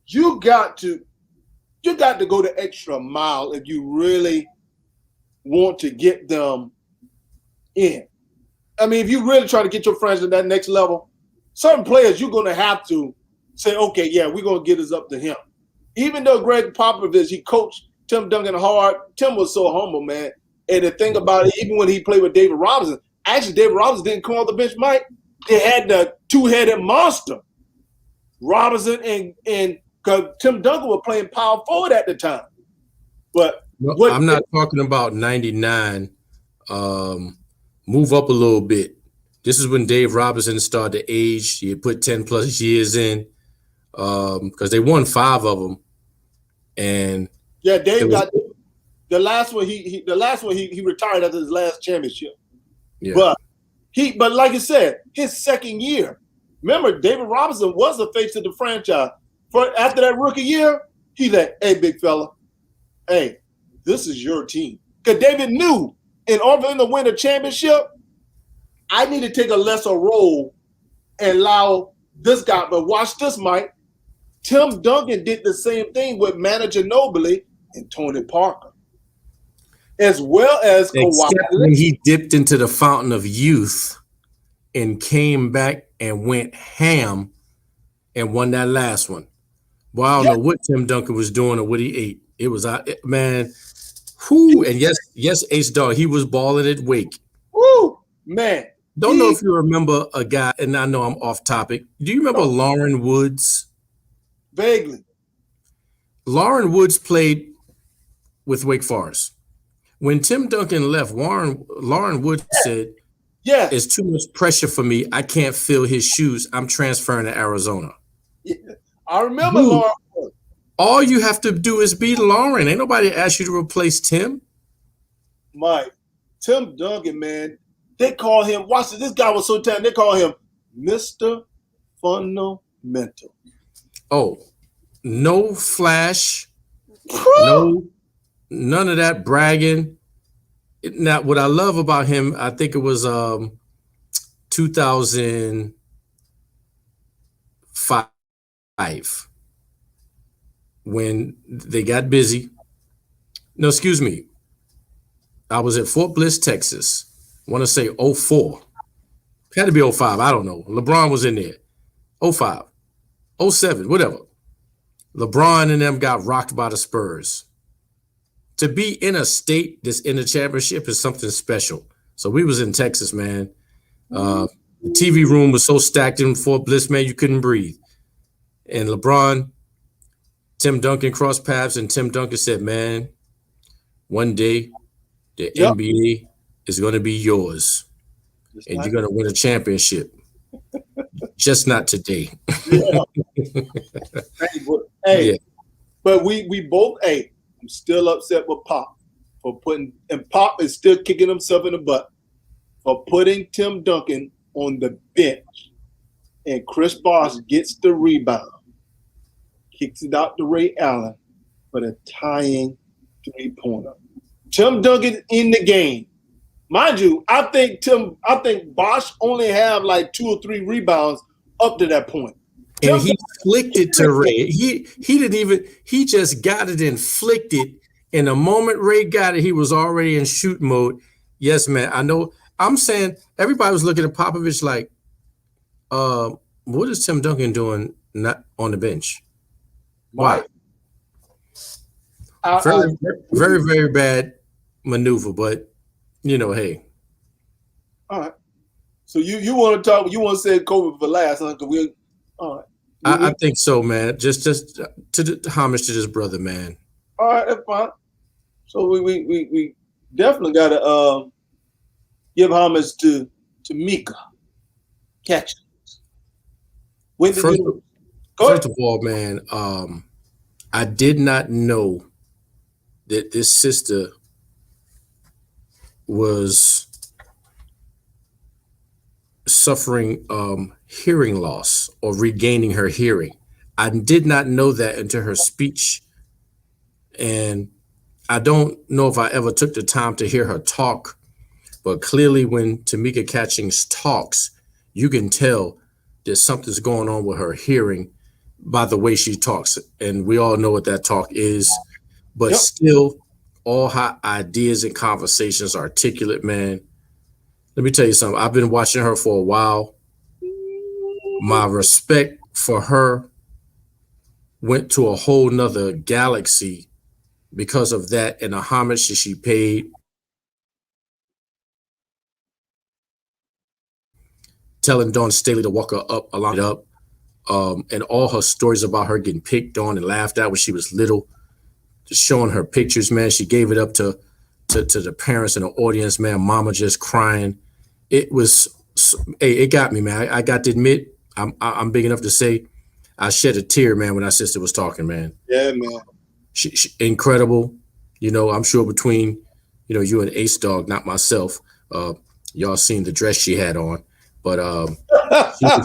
you got to go the extra mile if you really want to get them in. I mean, if you really try to get your friends to that next level, certain players you're going to have to say, "Okay, yeah, we're going to get us up to him." Even though Greg Popovich, he coached Tim Duncan hard, Tim was so humble, man. And the thing about it, even when he played with David Robinson, actually David Robinson didn't come off the bench, Mike. They had the two-headed monster, Robinson and because Tim Duncan was playing power forward at the time. But I'm not talking about 99. Move up a little bit. This is when Dave Robinson started to age. He had put 10 plus years in because they won 5 of them. And yeah, Dave got the last one. He retired after his last championship. Yeah. But like I said, his second year. Remember, David Robinson was the face of the franchise. After that rookie year, he's like, "Hey, big fella, hey, this is your team." Because David knew in order for him to win a championship, I need to take a lesser role and allow this guy. But watch this, Mike. Tim Duncan did the same thing with manager Ginobili and Tony Parker, as well as Kawhi. When he dipped into the fountain of youth and came back and went ham and won that last one. Well, I don't know what Tim Duncan was doing or what he ate. It was, man, whoo. And yes, Ace Dog, he was balling at Wake. Woo, man. Don't know if you remember a guy, and I know I'm off topic. Do you remember Lauren Woods? Vaguely. Lauren Woods played with Wake Forest. When Tim Duncan left, Lauren Woods said, "Yeah, it's too much pressure for me. I can't fill his shoes. I'm transferring to Arizona." Yeah. I remember Lauren Woods. All you have to do is be Lauren. Ain't nobody asked you to replace Tim. Mike, Tim Duncan, man, they call him, watch this, this guy was so talented, they call him Mr. Fundamental. Oh, no flash, none of that bragging. Now, what I love about him, I think it was 2005 when they got busy. No, excuse me. I was at Fort Bliss, Texas. I want to say 04. Had to be 05. I don't know. LeBron was in there. 05, 07, whatever. LeBron and them got rocked by the Spurs. To be in a state that's in the championship is something special. So we was in Texas, man. The TV room was so stacked in Fort Bliss, man, you couldn't breathe. And LeBron, Tim Duncan crossed paths, and Tim Duncan said, "Man, one day the NBA is going to be yours, and you're going to win a championship. Just not today." But we both, I'm still upset with Pop for and Pop is still kicking himself in the butt for putting Tim Duncan on the bench, and Chris Bosh gets the rebound, kicks it out to Ray Allen for the tying 3-pointer. Tim Duncan in the game. Mind you, I think Bosh only have like 2 or 3 rebounds up to that point. And he flicked it to Ray. He didn't even, he just got it inflicted. And the moment Ray got it, he was already in shoot mode. Yes, man. I know. I'm saying everybody was looking at Popovich like, what is Tim Duncan doing not on the bench? Why? Very, very bad maneuver, but hey. All right. So you want to talk? You want to say Kobe for last? Huh? All right. I think so, man. Just to the homage to this brother, man. All right, that's fine. So we definitely got to give homage to Mika Catchings. First of all, man, I did not know that this sister was suffering hearing loss or regaining her hearing. I did not know that until her speech. And I don't know if I ever took the time to hear her talk, but clearly when Tamika Catchings talks, you can tell that something's going on with her hearing by the way she talks. And we all know what that talk is, but still all her ideas and conversations are articulate, man. Let me tell you something. I've been watching her for a while. My respect for her went to a whole nother galaxy because of that and the homage that she paid. Telling Dawn Staley to walk her up, along it up, and all her stories about her getting picked on and laughed at when she was little. Just showing her pictures, man. She gave it up to the parents and the audience, man. Mama just crying. It was, it got me, man. I got to admit, I'm big enough to say I shed a tear, man, when our sister was talking, man. Yeah, man. She incredible. I'm sure between, you and Ace Dog, not myself, y'all seen the dress she had on, but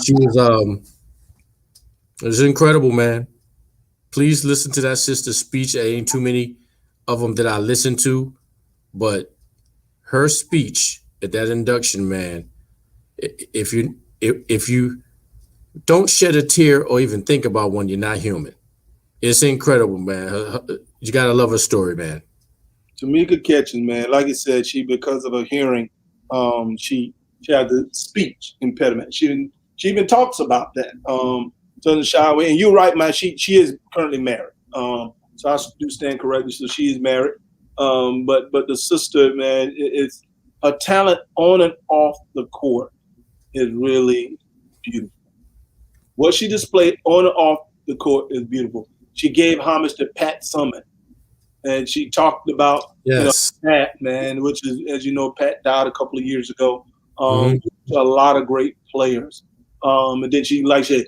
she was, it was incredible, man. Please listen to that sister's speech. There ain't too many of them that I listen to, but her speech at that induction, man, if you don't shed a tear or even think about one, you're not human. It's incredible, man. You gotta love her story, man. Tamika Catchings, man, like I said, because of her hearing, she had the speech impediment. She even talks about that. Doesn't shy away. And you're right, man. She is currently married. So I do stand corrected. So she is married. But the sister, man, it's her talent on and off the court is really beautiful. What she displayed on and off the court is beautiful. She gave homage to Pat Summitt, and she talked about Pat, man, which is, as you know, Pat died a couple of years ago. A lot of great players. And then she, like she said,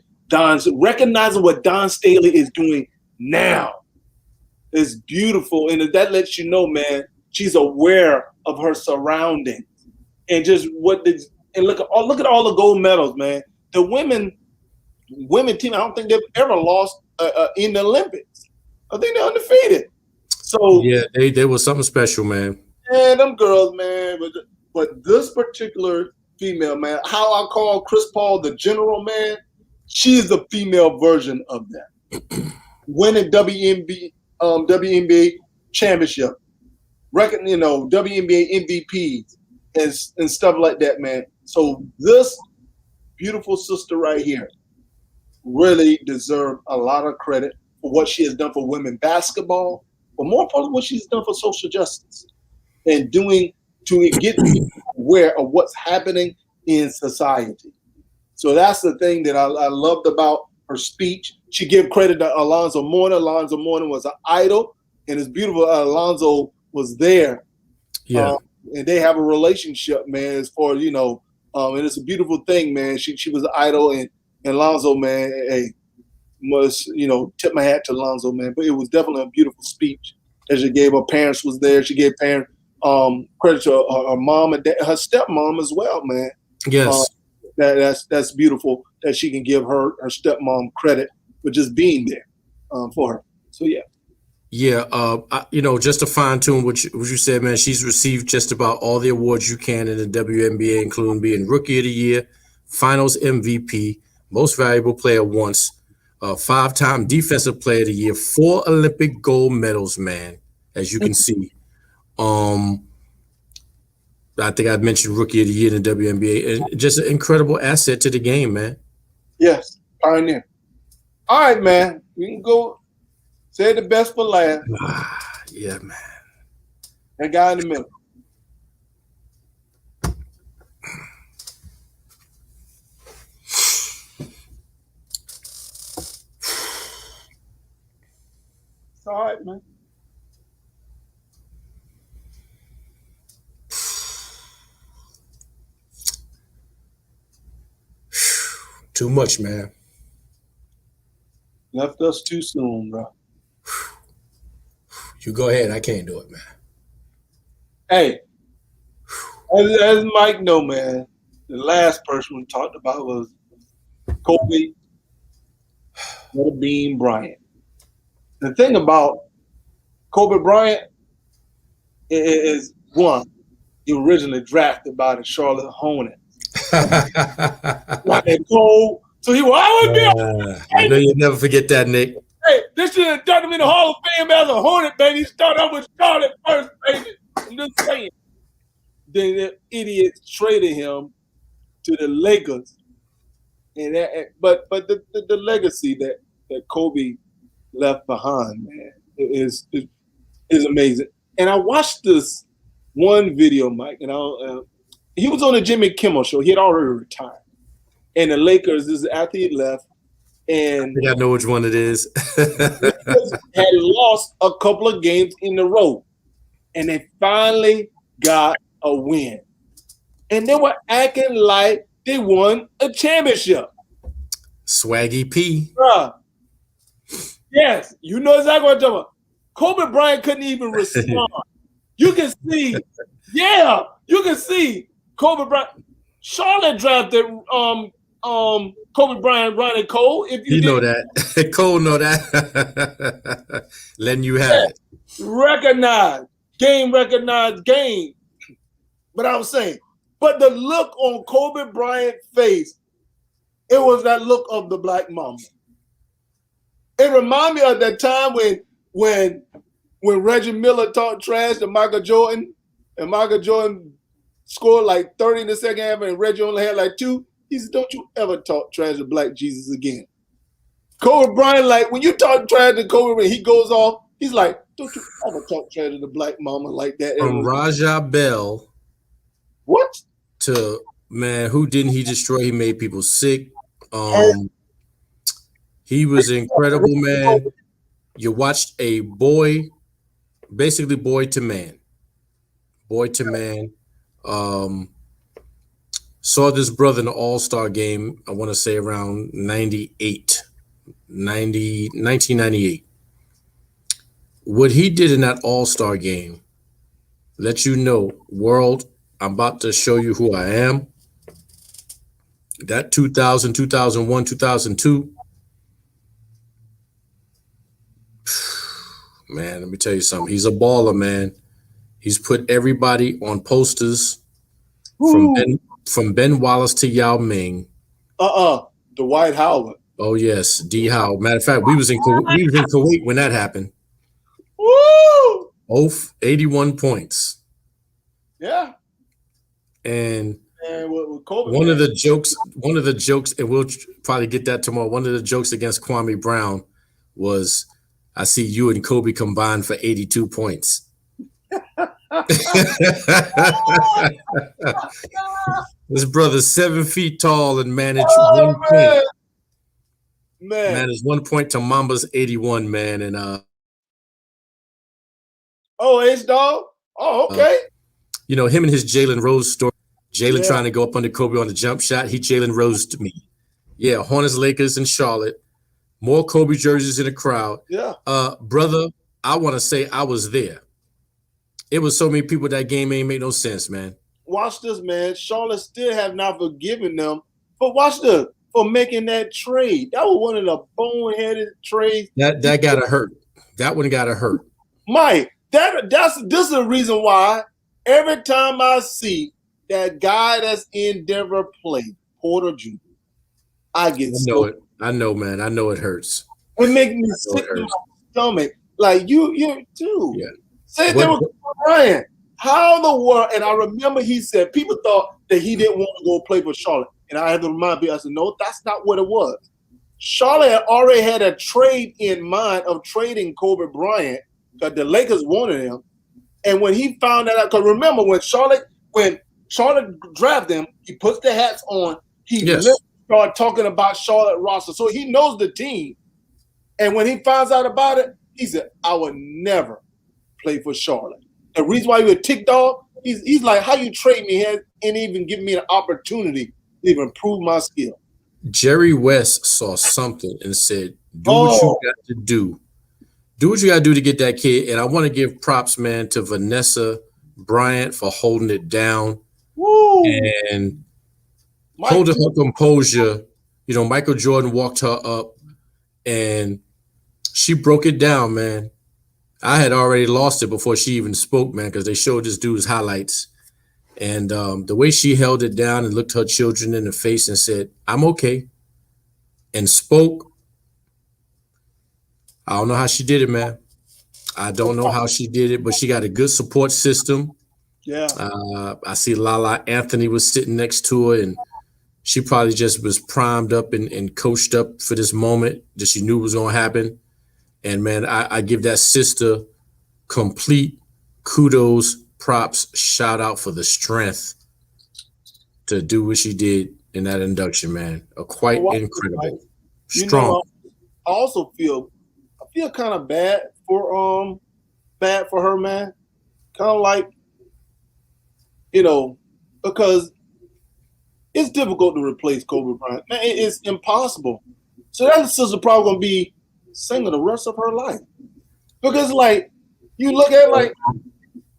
recognizing what Dawn Staley is doing now is beautiful, and that lets you know, man, she's aware of her surroundings and just look at all the gold medals, man. The women team, I don't think they've ever lost in the Olympics. I think they're undefeated. So yeah, they was something special, man. Yeah, them girls, man. But this particular female, man, how I call Chris Paul the general, man, she's the female version of that. Winning WNBA championship, WNBA MVPs and stuff like that, man. So this beautiful sister right here really deserves a lot of credit for what she has done for women basketball, but more importantly, what she's done for social justice and doing to get aware of what's happening in society. So that's the thing that I loved about her speech. She gave credit to Alonzo Mourning. Alonzo Mourning was an idol, and it's beautiful. Alonzo was there. Yeah. And they have a relationship, man, as far as, and it's a beautiful thing, man. She was an idol, and Alonzo, man, must, tip my hat to Alonzo, man. But it was definitely a beautiful speech that she gave. Her parents was there. She gave parents credit to her mom and dad, her stepmom as well, man. Yes. That's beautiful that she can give her stepmom credit for just being there for her. So yeah. Yeah, just to fine tune what you said, man. She's received just about all the awards you can in the WNBA, including being Rookie of the Year, Finals MVP, Most Valuable Player once, 5-time Defensive Player of the Year, 4 Olympic gold medals, man, as you can see. I think I mentioned Rookie of the Year in the WNBA, and just an incredible asset to the game, man. Yes, pioneer. All right, man. We can go say the best for last. Yeah, man. That guy in the middle. It's all right, man. Too much, man. Left us too soon, bro. You go ahead. I can't do it, man. Hey, as Mike know, man, the last person we talked about was Kobe Bryant. The thing about Kobe Bryant is one, he originally drafted by the Charlotte Hornets. Like that cold. So he will always be I know you'll never forget that, Nick. Hey, this should have done him in the Hall of Fame as a Hornet, baby. He started out with Charlotte first, baby. I'm just saying. Then the idiots traded him to the Lakers. And but the legacy that Kobe left behind, man, is amazing. And I watched this one video, Mike, and he was on the Jimmy Kimmel show. He had already retired. And the Lakers, this is after he left. And I think I know which one it is. had lost a couple of games in a row. And they finally got a win. And they were acting like they won a championship. Swaggy P. Bruh. Yes, you know exactly what I'm talking about. Kobe Bryant couldn't even respond. You can see, you can see Kobe Bryant. Charlotte drafted Kobe Bryant, Ronnie Cole. If you know that. Cole know that. Letting you have it. Recognized game. But I was saying, but the look on Kobe Bryant's face, it was that look of the black mama. It reminded me of that time when Reggie Miller talked trash to Michael Jordan, and Michael Jordan scored like 30 in the second half, and Reggie only had like 2. He said, "Don't you ever talk trash to Black Jesus again." Kobe Bryant, like when you talk trash to Kobe, when he goes off, he's like, "Don't you ever talk trash to the black mama like that." From Raja Bell. What? To, man, who didn't he destroy? He made people sick. He was incredible, man. You watched a boy, basically boy to man. Saw this brother in the All-Star game, I want to say around 1998. What he did in that All-Star game, let you know, world, I'm about to show you who I am. That 2000, 2001, 2002. Man, let me tell you something. He's a baller, man. He's put everybody on posters from Ben Wallace to Yao Ming. Dwight Howard. Oh yes, D. Howe. Matter of fact, we was in Kuwait when that happened. Woo! 81 points. Yeah. And with Kobe, one of the jokes, and we'll probably get that tomorrow. One of the jokes against Kwame Brown was, I see you and Kobe combined for 82 points. This brother's 7 feet tall and managed 1 point. Managed 1 point to Mamba's 81, man. And H-Dog? Oh, okay. You know, him and his Jalen Rose story. Jalen trying to go up under Kobe on the jump shot. He Jalen Rose to me. Yeah, Hornets, Lakers, and Charlotte. More Kobe jerseys in the crowd. Yeah. Brother, I want to say I was there. It was so many people that game ain't make no sense, man. Watch this, man. Charlotte still have not forgiven them. But watch this, for making that trade. That was one of the boneheaded trades. That gotta hurt. That one gotta hurt. Mike, this is the reason why every time I see that guy that's in Denver play, Porter Jr., I get know so. it. I know, man. I know it hurts. It makes me I know sick it to my hurts. stomach. Like you too. Yeah. Same thing What? with Bryant. How the world? And I remember he said people thought that he didn't want to go play for Charlotte, and I had to remind people. I said, no, that's not what it was. Charlotte had already had a trade in mind of trading Kobe Bryant because the Lakers wanted him. And when he found that out, because remember when Charlotte drafted him, he puts the hats on. He Yes. started talking about Charlotte roster, so he knows the team. And when he finds out about it, he said, "I would never play for Charlotte." The reason why he was ticked off, he's like, "How you trade me here and even give me an opportunity to even prove my skill?" Jerry West saw something and said, "Do what you got to do. Do what you got to do to get that kid." And I want to give props, man, to Vanessa Bryant for holding it down. Woo. And holding her composure. You know, Michael Jordan walked her up and she broke it down, man. I had already lost it before she even spoke, man, because they showed this dude's highlights. And the way she held it down and looked her children in the face and said, "I'm okay," and spoke. I don't know how she did it, man. I don't know how she did it, but she got a good support system. Yeah. I see Lala Anthony was sitting next to her, and she probably just was primed up and coached up for this moment that she knew was going to happen. And, man, I give that sister complete kudos, props, shout out for the strength to do what she did in that induction, man. Quite incredible. Strong. I also feel kind of bad for her, man. Kind of like, because it's difficult to replace Kobe Bryant. Man, it's impossible. So that sister probably gonna be single the rest of her life. Because like you look at like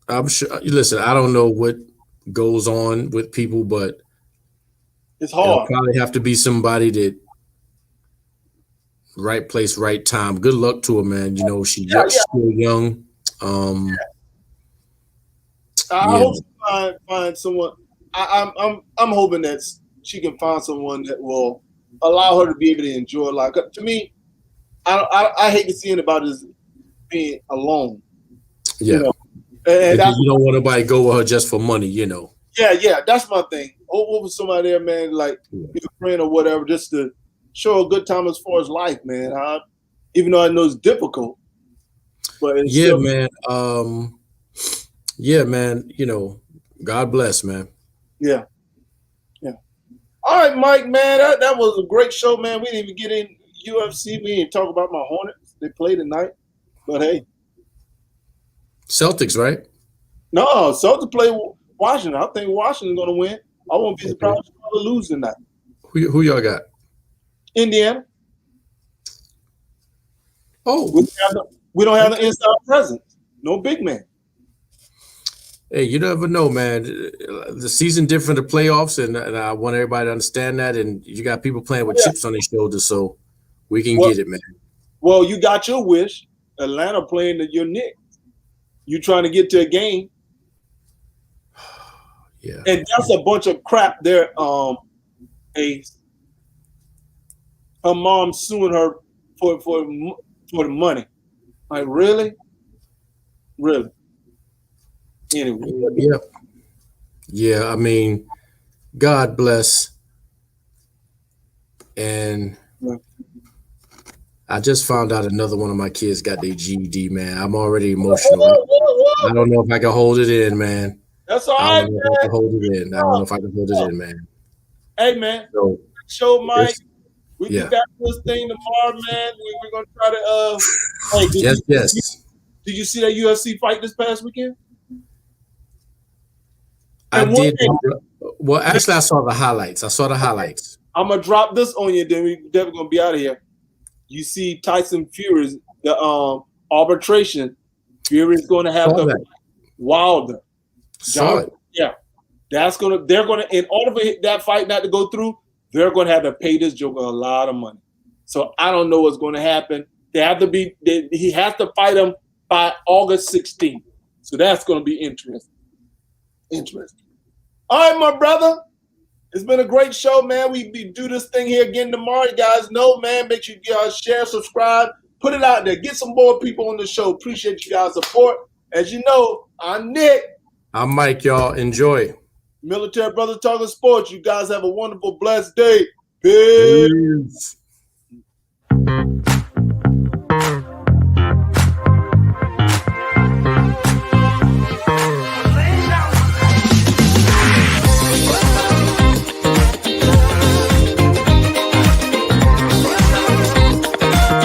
I'm sure listen, I don't know what goes on with people, but it's hard. It'll probably have to be somebody that right place, right time. Good luck to her, man. You know, she's still young. I hope she find someone. I'm hoping that she can find someone that will allow her to be able to enjoy life. To me, I hate to see anybody as being alone. Yeah, you know? And you don't want nobody go with her just for money, you know. Yeah, that's my thing. Over somebody there, man, like a friend or whatever, just to show a good time as far as life, man. Even though I know it's difficult, but it's still, man. Yeah, man. You know, God bless, man. Yeah. All right, Mike, man, that was a great show, man. We didn't even get in UFC. We didn't talk about my Hornets. They played tonight, but hey, Celtics, right? No, Celtics play Washington. I think Washington's going to win. I won't be surprised if they lose tonight. Who y'all got? Indiana. Oh, we don't have the inside presence. No big man. Hey, you never know, man. The season different, the playoffs, and I want everybody to understand that. And you got people playing with chips on their shoulders, so we can get it, man. Well, you got your wish. Atlanta playing your Knicks. You trying to get to a game. Yeah. And that's a bunch of crap there, Ace. Her mom suing her for the money. Like, really? Really? Anyway. Yeah, I mean, God bless. And I just found out another one of my kids got their GED, man. I'm already emotional. I don't know if I can hold it in, man. That's all right, man. I can hold it in. I don't know if I can hold it in, man. Hey, man. Show Mike. We get back to this thing tomorrow, man. We're going to try to yes. Did you see that UFC fight this past weekend? I did. Well, actually, I saw the highlights. I'm going to drop this on you, then we're definitely going to be out of here. You see Tyson Fury's the arbitration. Fury's going to have Wilder. Yeah. They're going to, in order for that fight not to go through, they're going to have to pay this joker a lot of money. So I don't know what's going to happen. He has to fight him by August 16th. So that's going to be interesting. All right, my brother. It's been a great show, man. We do this thing here again tomorrow. You guys know, man. Make sure you guys share, subscribe, put it out there. Get some more people on the show. Appreciate you guys' support. As you know, I'm Nick. I'm Mike, y'all. Enjoy. Military Brothers Talking Sports. You guys have a wonderful, blessed day. Peace. Peace.